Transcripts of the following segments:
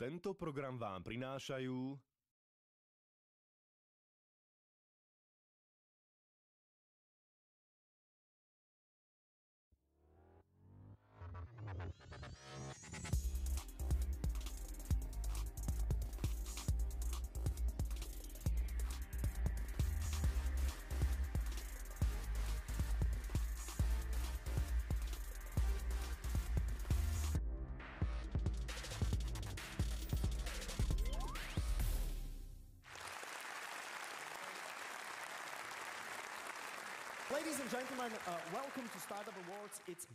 Tento program vám prinášajú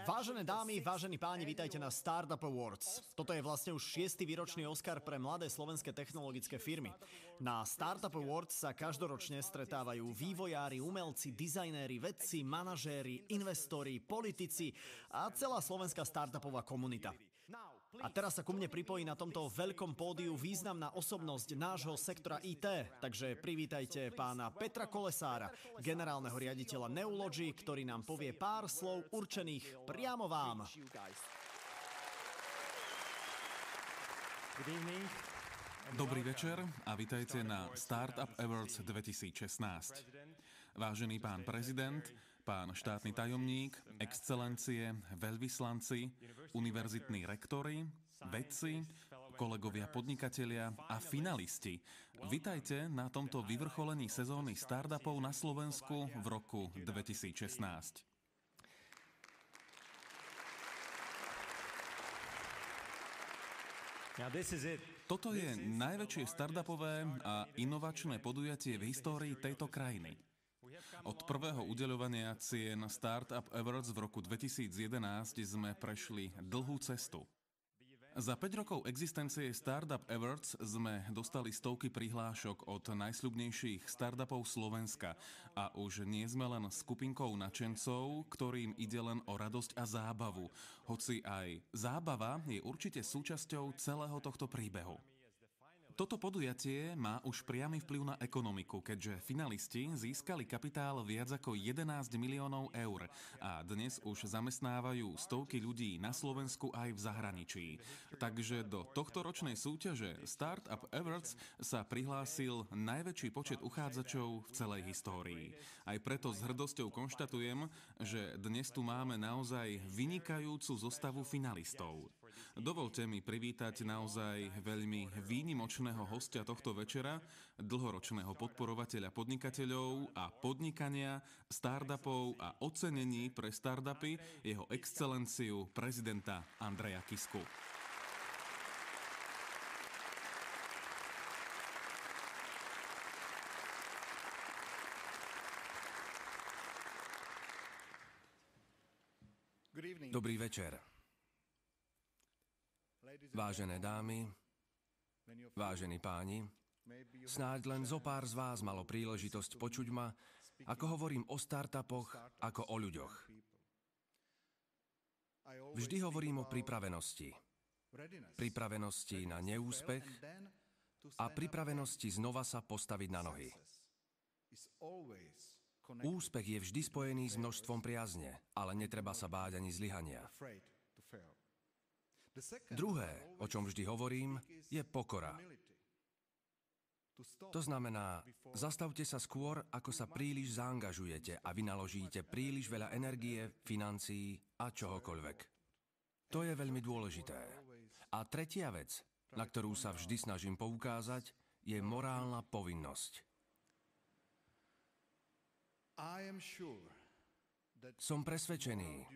Vážené dámy, vážení páni, vítajte na Startup Awards. Toto je vlastne už 6. výročný Oscar pre mladé slovenské technologické firmy. Na Startup Awards sa každoročne stretávajú vývojári, umelci, dizajnéri, vedci, manažéri, investori, politici a celá slovenská startupová komunita. A teraz sa ku mne pripojí na tomto veľkom pódiu významná osobnosť nášho sektora IT, takže privítajte pána Petra Kolesára, generálneho riaditeľa Neology, ktorý nám povie pár slov určených priamo vám. Dobrý večer a vitajte na Startup Awards 2016. Vážený pán prezident, pán štátny tajomník, excelencie, veľvyslanci, univerzitní rektori, vedci, kolegovia podnikatelia a finalisti. Vitajte na tomto vyvrcholení sezóny startupov na Slovensku v roku 2016. Toto je najväčšie startupové a inovačné podujatie v histórii tejto krajiny. Od prvého udeľovania cien Startup Awards v roku 2011 sme prešli dlhú cestu. Za 5 rokov existencie Startup Awards sme dostali stovky prihlášok od najsľubnejších startupov Slovenska a už nie sme len skupinkou nadšencov, ktorým ide len o radosť a zábavu, hoci aj zábava je určite súčasťou celého tohto príbehu. Toto podujatie má už priamy vplyv na ekonomiku, keďže finalisti získali kapitál viac ako 11 miliónov eur a dnes už zamestnávajú stovky ľudí na Slovensku aj v zahraničí. Takže do tohto ročnej súťaže Startup Awards sa prihlásil najväčší počet uchádzačov v celej histórii. Aj preto s hrdosťou konštatujem, že dnes tu máme naozaj vynikajúcu zostavu finalistov. Dovolte mi privítať naozaj veľmi výnimočného hostia tohto večera, dlhoročného podporovateľa podnikateľov a podnikania, startupov a ocenení pre startupy, jeho excelenciu prezidenta Andreja Kisku. Dobrý večer. Vážené dámy, vážení páni, snáď len zo pár z vás malo príležitosť počuť ma, ako hovorím o startupoch ako o ľuďoch. Vždy hovorím o pripravenosti. Pripravenosti na neúspech a pripravenosti znova sa postaviť na nohy. Úspech je vždy spojený s množstvom priazne, ale netreba sa báť ani zlyhania. Druhé, o čom vždy hovorím, je pokora. To znamená, zastavte sa skôr, ako sa príliš zaangažujete a vynaložíte príliš veľa energie, financií a čohokoľvek. To je veľmi dôležité. A tretia vec, na ktorú sa vždy snažím poukázať, je morálna povinnosť. Som presvedčený,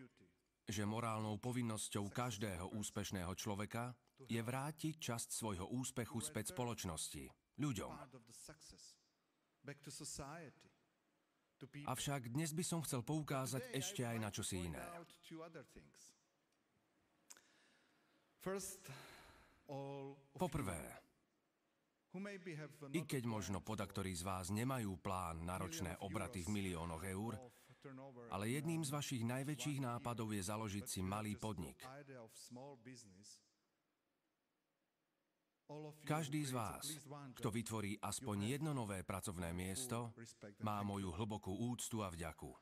že morálnou povinnosťou každého úspešného človeka je vrátiť časť svojho úspechu späť spoločnosti, ľuďom. Avšak dnes by som chcel poukázať ešte aj na čosi iné. Poprvé, i keď možno podaktorí z vás nemajú plán na ročné obraty v miliónoch eur, ale jedným z vašich najväčších nápadov je založiť si malý podnik. Každý z vás, kto vytvorí aspoň jedno nové pracovné miesto, má moju hlbokú úctu a vďaku.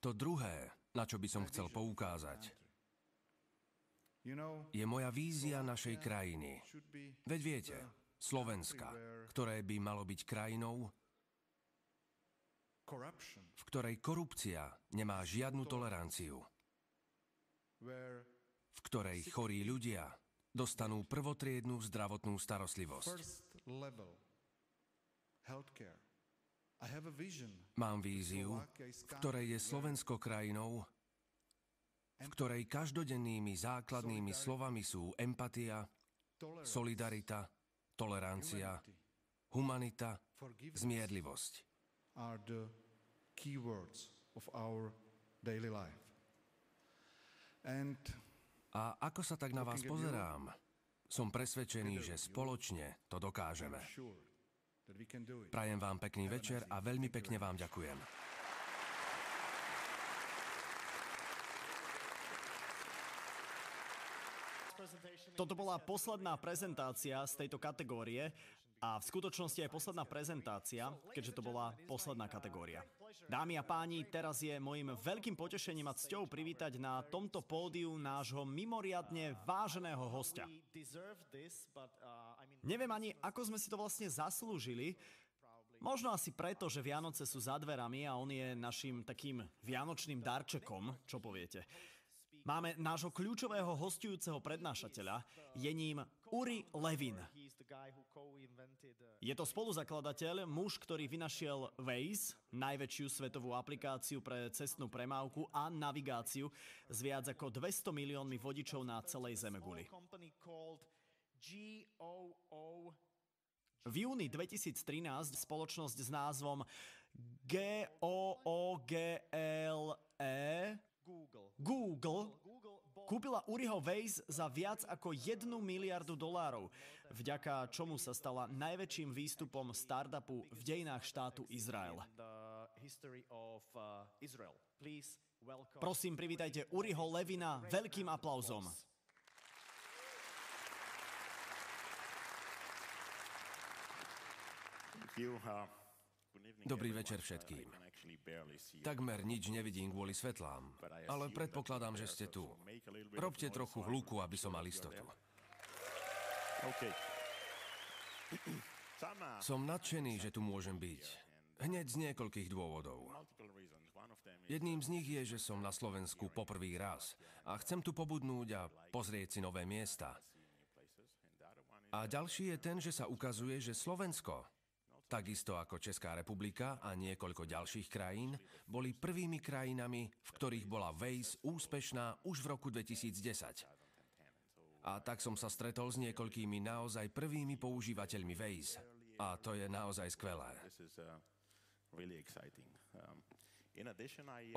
To druhé, na čo by som chcel poukázať, je moja vízia našej krajiny. Veď viete, Slovenska, ktoré by malo byť krajinou, v ktorej korupcia nemá žiadnu toleranciu, v ktorej chorí ľudia dostanú prvotriednu zdravotnú starostlivosť. Mám víziu, v ktorej je Slovensko krajinou, v ktorej každodennými základnými slovami sú empatia, solidarita, tolerancia, humanita, zmierlivosť. A ako sa tak na vás pozerám, som presvedčený, že spoločne to dokážeme. Prajem vám pekný večer a veľmi pekne vám ďakujem. Toto bola posledná prezentácia z tejto kategórie a v skutočnosti aj posledná prezentácia, keďže to bola posledná kategória. Dámy a páni, teraz je mojím veľkým potešením a cťou privítať na tomto pódiu nášho mimoriadne váženého hostia. Neviem ani, ako sme si to vlastne zaslúžili. Možno asi preto, že Vianoce sú za dverami a on je našim takým vianočným darčekom, čo poviete. Máme nášho kľúčového hostujúceho prednášateľa, je ním Uri Levin. Je to spoluzakladateľ, muž, ktorý vynašiel Waze, najväčšiu svetovú aplikáciu pre cestnú premávku a navigáciu s viac ako 200 miliónmi vodičov na celej zemeguli. V júni 2013 spoločnosť s názvom Google kúpila Uriho Waze za viac ako $1 miliardu, vďaka čomu sa stala najväčším výstupom startupu v dejinách štátu Izrael. Prosím, privítajte Uriho Levina veľkým aplauzom. Dobrý večer všetkým. Takmer nič nevidím kvôli svetlám, ale predpokladám, že ste tu. Robte trochu hluku, aby som mal istotu. Som nadšený, že tu môžem byť. Hneď z niekoľkých dôvodov. Jedným z nich je, že som na Slovensku poprvý raz a chcem tu pobudnúť a pozrieť si nové miesta. A ďalší je ten, že sa ukazuje, že Slovensko, takisto ako Česká republika a niekoľko ďalších krajín, boli prvými krajinami, v ktorých bola Waze úspešná už v roku 2010. A tak som sa stretol s niekoľkými naozaj prvými používateľmi Waze. A to je naozaj skvelé.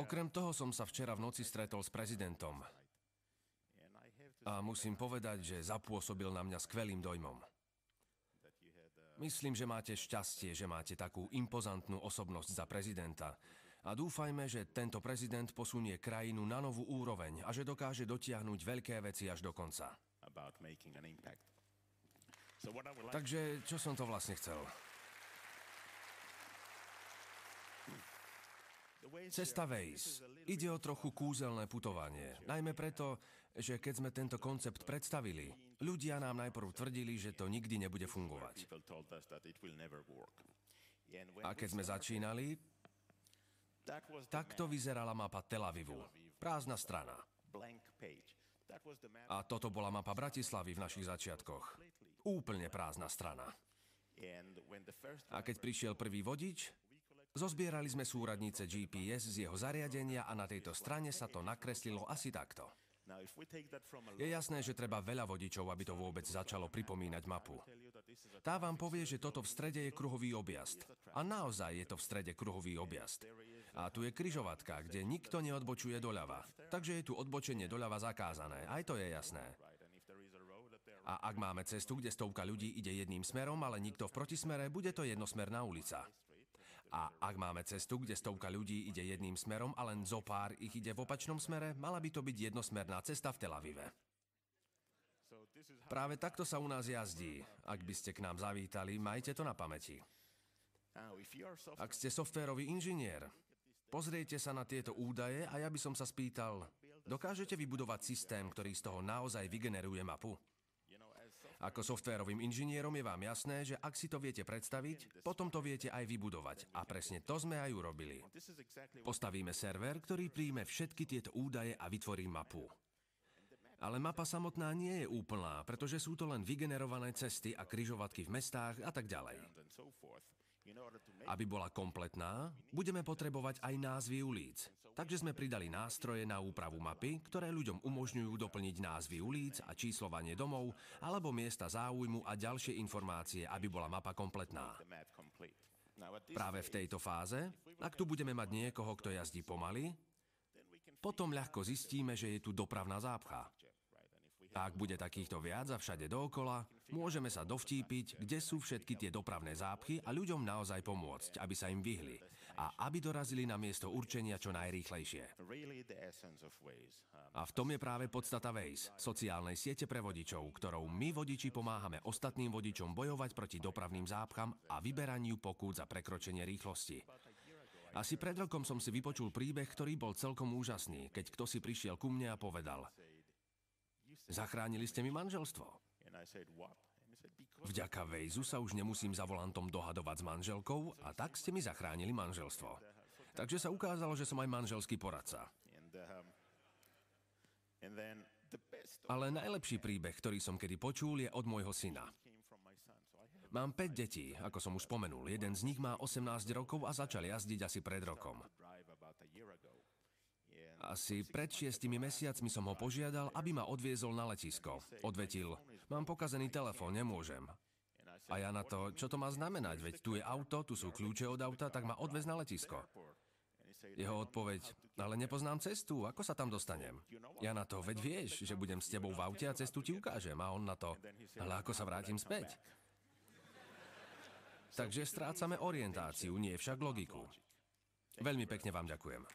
Okrem toho som sa včera v noci stretol s prezidentom. A musím povedať, že zapôsobil na mňa skvelým dojmom. Myslím, že máte šťastie, že máte takú impozantnú osobnosť za prezidenta. A dúfajme, že tento prezident posunie krajinu na novú úroveň a že dokáže dotiahnuť veľké veci až do konca. Takže, čo som to vlastne chcel? Cesta Waze. Ide o trochu kúzelné putovanie. Najmä preto, že keď sme tento koncept predstavili, ľudia nám najprv tvrdili, že to nikdy nebude fungovať. A keď sme začínali, takto vyzerala mapa Tel Avivu. Prázdna strana. A toto bola mapa Bratislavy v našich začiatkoch. Úplne prázdna strana. A keď prišiel prvý vodič, zozbierali sme súradnice GPS z jeho zariadenia a na tejto strane sa to nakreslilo asi takto. Je jasné, že treba veľa vodičov, aby to vôbec začalo pripomínať mapu. Tá vám povie, že toto v strede je kruhový objazd. A naozaj je to v strede kruhový objazd. A tu je križovatka, kde nikto neodbočuje doľava. Takže je tu odbočenie doľava zakázané. Aj to je jasné. A ak máme cestu, kde stovka ľudí ide jedným smerom, ale nikto v protismere, bude to jednosmerná ulica. A ak máme cestu, kde stovka ľudí ide jedným smerom a len zopár ich ide v opačnom smere, mala by to byť jednosmerná cesta v Tel Avive. Práve takto sa u nás jazdí. Ak by ste k nám zavítali, majte to na pamäti. Ak ste softvérový inžinier, pozriete sa na tieto údaje a ja by som sa spýtal, Dokážete vybudovať systém, ktorý z toho naozaj vygeneruje mapu? Ako softvérovým inžinierom je vám jasné, že ak si to viete predstaviť, potom to viete aj vybudovať. A presne to sme aj urobili. Postavíme server, ktorý príjme všetky tieto údaje a vytvorí mapu. Ale mapa samotná nie je úplná, pretože sú to len vygenerované cesty a križovatky v mestách a tak ďalej. Aby bola kompletná, budeme potrebovať aj názvy ulic. Takže sme pridali nástroje na úpravu mapy, ktoré ľuďom umožňujú doplniť názvy ulic a číslovanie domov alebo miesta záujmu a ďalšie informácie, aby bola mapa kompletná. Práve v tejto fáze, ak tu budeme mať niekoho, kto jazdí pomaly, potom ľahko zistíme, že je tu dopravná zápcha. A ak bude takýchto viac a všade dookola, môžeme sa dovtípiť, kde sú všetky tie dopravné zápchy a ľuďom naozaj pomôcť, aby sa im vyhli a aby dorazili na miesto určenia čo najrýchlejšie. A v tom je práve podstata Waze, sociálnej siete pre vodičov, ktorou my vodiči pomáhame ostatným vodičom bojovať proti dopravným zápcham a vyberaniu pokút za prekročenie rýchlosti. Asi pred rokom som si vypočul príbeh, ktorý bol celkom úžasný, keď kto si prišiel ku mne a povedal: Zachránili ste mi manželstvo. Vďaka Wazeu sa už nemusím za volantom dohadovať s manželkou a tak ste mi zachránili manželstvo. Takže sa ukázalo, že som aj manželský poradca. Ale najlepší príbeh, ktorý som kedy počul, je od môjho syna. Mám 5 detí, ako som už spomenul. Jeden z nich má 18 rokov a začal jazdiť asi pred rokom. Asi pred 6 mesiacmi som ho požiadal, aby ma odviezol na letisko. Odvetil: mám pokazený telefón, nemôžem. A ja na to: čo to má znamenať? Veď tu je auto, tu sú kľúče od auta, tak ma odvez na letisko. Jeho odpoveď: ale nepoznám cestu, ako sa tam dostanem? Ja na to: veď vieš, že budem s tebou v aute a cestu ti ukážem. A on na to: ale ako sa vrátim späť? Takže strácame orientáciu, nie však logiku. Veľmi pekne vám ďakujem.